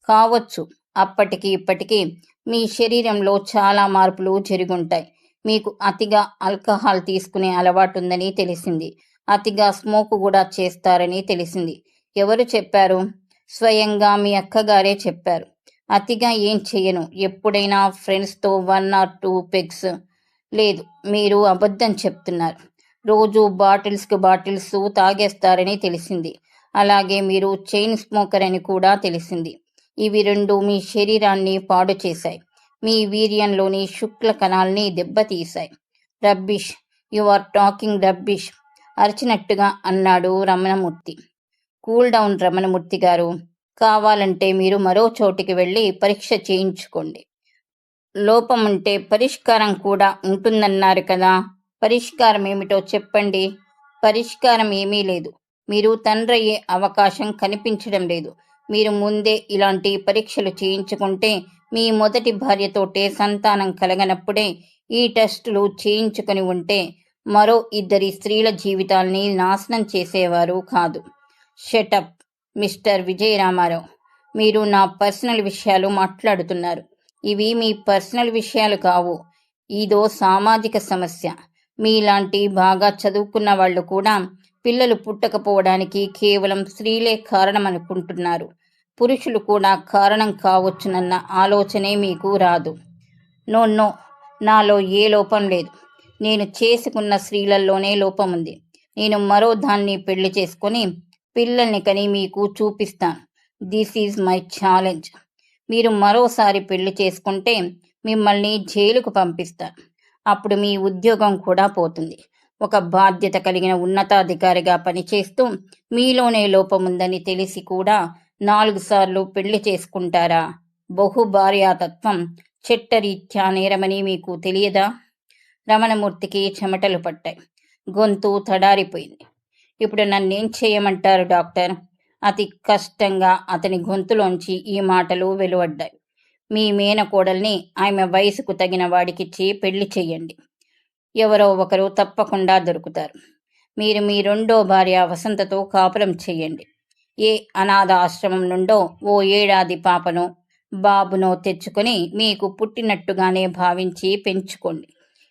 A: కావచ్చు. అప్పటికి ఇప్పటికీ మీ శరీరంలో చాలా మార్పులు జరుగుంటాయి. మీకు అతిగా ఆల్కహాల్ తీసుకునే అలవాటుందని తెలిసింది. అతిగా స్మోక్ కూడా చేస్తారని తెలిసింది. ఎవరు చెప్పారు? స్వయంగా మీ అక్కగారే చెప్పారు. అతిగా ఏం చెయ్యను. ఎప్పుడైనా ఫ్రెండ్స్తో 1 or 2 పెగ్స్. లేదు, మీరు అబద్ధం చెప్తున్నారు. రోజు బాటిల్స్ తాగేస్తారని తెలిసింది. అలాగే మీరు చైన్ స్మోకర్ అని కూడా తెలిసింది. ఇవి 2 మీ శరీరాన్ని పాడు చేశాయి. మీ వీర్యంలోని శుక్ల కణాల్ని దెబ్బతీశాయి. Rubbish, you are talking rubbish అరిచినట్టుగా అన్నాడు రమణమూర్తి. కూల్ డౌన్ రమణమూర్తి గారు. కావాలంటే మీరు మరో చోటికి వెళ్ళి పరీక్ష చేయించుకోండి. లోపం ఉంటే పరిష్కారం కూడా ఉంటుందన్నారు కదా? పరిష్కారం ఏమిటో చెప్పండి. పరిష్కారం ఏమీ లేదు. మీరు తండ్రయ్యే అవకాశం కనిపించడం లేదు. మీరు ముందే ఇలాంటి పరీక్షలు చేయించుకుంటే మీ మొదటి భార్యతోటే సంతానం కలగనప్పుడే ఈ టెస్టులు చేయించుకొని ఉంటే మరో 2 స్త్రీల జీవితాల్ని నాశనం చేసేవారు కాదు. Shut up mister Vijaya Rama Rao. మీరు నా పర్సనల్ విషయాలు మాట్లాడుతున్నారు. ఇవి మీ పర్సనల్ విషయాలు కావు. ఇదో సామాజిక సమస్య. మీలాంటి బాగా చదువుకున్న వాళ్ళు కూడా పిల్లలు పుట్టకపోవడానికి కేవలం స్త్రీలే కారణం అనుకుంటున్నారు. పురుషులు కూడా కారణం కావచ్చునన్న ఆలోచనే మీకు రాదు. నో, నాలో ఏ లోపం లేదు. నేను చేసుకున్న స్త్రీలలోనే లోపం ఉంది. నేను మరో దాన్ని పెళ్లి చేసుకొని పిల్లల్ని కని మీకు చూపిస్తాను. This is my challenge. మీరు మరోసారి పెళ్లి చేసుకుంటే మిమ్మల్ని జైలుకు పంపిస్తాను. అప్పుడు మీ ఉద్యోగం కూడా పోతుంది. ఒక బాధ్యత కలిగిన ఉన్నతాధికారిగా పనిచేస్తూ మీలోనే లోపముందని తెలిసి కూడా 4 సార్లు పెళ్లి చేసుకుంటారా? బహుభార్యాతత్వం చట్టరీత్యా నేరమని మీకు తెలియదా? రమణమూర్తికి చెమటలు పట్టాయి. గొంతు తడారిపోయింది. ఇప్పుడు నన్నేం చేయమంటారు డాక్టర్? అతి కష్టంగా అతని గొంతులోంచి ఈ మాటలు వెలువడ్డాయి. మీ మేనకోడల్ని ఆమె వయసుకు తగిన వాడికిచ్చి పెళ్లి చెయ్యండి. ఎవరో ఒకరు తప్పకుండా దొరుకుతారు. మీరు మీ 2వ భార్య వసంతతో కాపురం చెయ్యండి. ఏ అనాథ ఆశ్రమం నుండో ఓ 7 ఏడాది పాపనో బాబునో తెచ్చుకొని మీకు పుట్టినట్టుగానే భావించి పెంచుకోండి.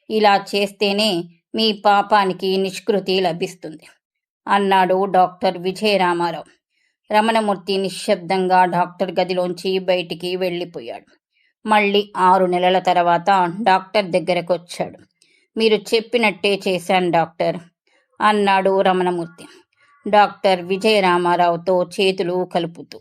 A: ఇలా చేస్తేనే మీ పాపానికి నిష్కృతి లభిస్తుంది అన్నాడు డాక్టర్ విజయరామారావు. రమణమూర్తి నిశ్శబ్దంగా డాక్టర్ గదిలోంచి బయటికి వెళ్ళిపోయాడు. మళ్ళీ 6 నెలల తర్వాత డాక్టర్ దగ్గరకు వచ్చాడు. మీరు చెప్పినట్టే చేశాను డాక్టర్ అన్నాడు రమణమూర్తి డాక్టర్ విజయరామారావుతో చేతులు కలుపుతూ.